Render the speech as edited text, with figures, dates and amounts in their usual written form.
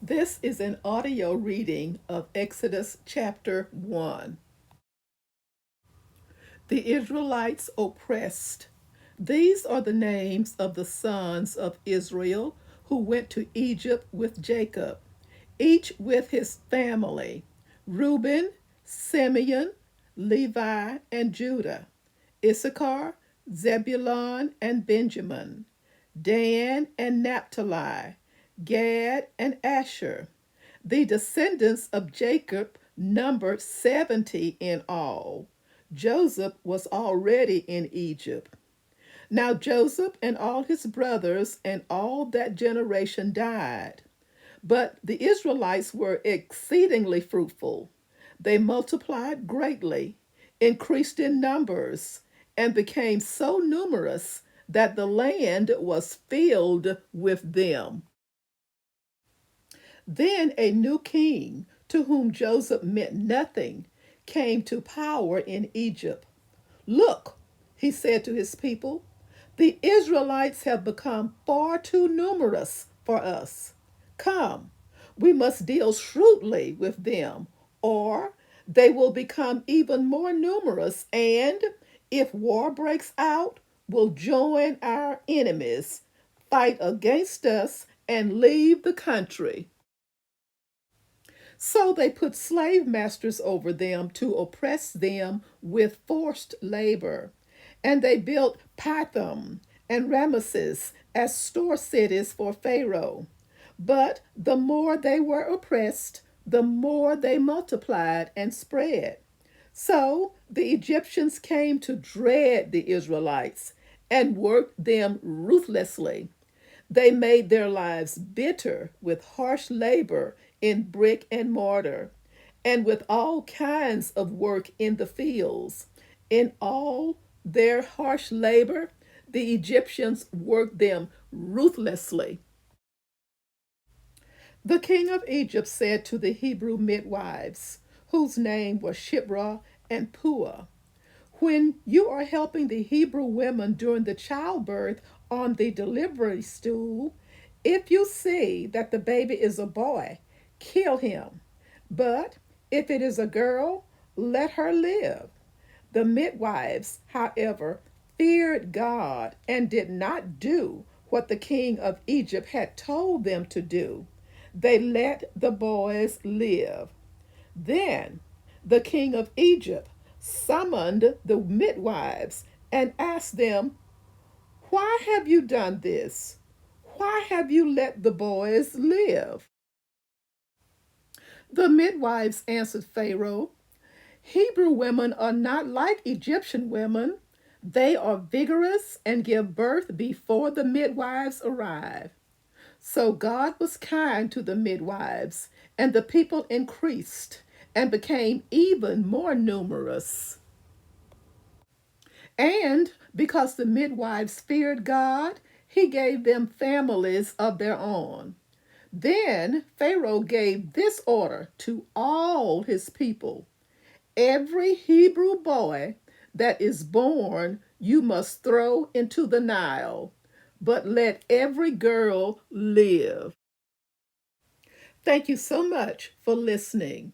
This is an audio reading of Exodus chapter 1. The Israelites oppressed. These are the names of the sons of Israel who went to Egypt with Jacob, each with his family: Reuben, Simeon, Levi, and Judah; Issachar, Zebulun, and Benjamin; Dan and Naphtali; Gad and Asher. The descendants of Jacob numbered 70 in all. Joseph was already in Egypt. Now Joseph and all his brothers and all that generation died. But the Israelites were exceedingly fruitful. They multiplied greatly, increased in numbers, and became so numerous that the land was filled with them. Then a new king, to whom Joseph meant nothing, came to power in Egypt. "Look," he said to his people, "the Israelites have become far too numerous for us. Come, we must deal shrewdly with them, or they will become even more numerous and, if war breaks out, will join our enemies, fight against us, and leave the country." So they put slave masters over them to oppress them with forced labor. And they built Pithom and Ramesses as store cities for Pharaoh. But the more they were oppressed, the more they multiplied and spread. So the Egyptians came to dread the Israelites and worked them ruthlessly. They made their lives bitter with harsh labor in brick and mortar, and with all kinds of work in the fields. In all their harsh labor, the Egyptians worked them ruthlessly. The king of Egypt said to the Hebrew midwives, whose name was Shiphrah and Puah, "When you are helping the Hebrew women during the childbirth on the delivery stool, if you see that the baby is a boy, kill him. But if it is a girl, let her live." The midwives, however, feared God and did not do what the king of Egypt had told them to do. They let the boys live. Then the king of Egypt summoned the midwives and asked them, "Why have you done this? Why have you let the boys live?" The midwives answered Pharaoh, "Hebrew women are not like Egyptian women. They are vigorous and give birth before the midwives arrive." So God was kind to the midwives, and the people increased and became even more numerous. And because the midwives feared God, he gave them families of their own. Then Pharaoh gave this order to all his people: "Every Hebrew boy that is born you must throw into the Nile, but let every girl live." Thank you so much for listening.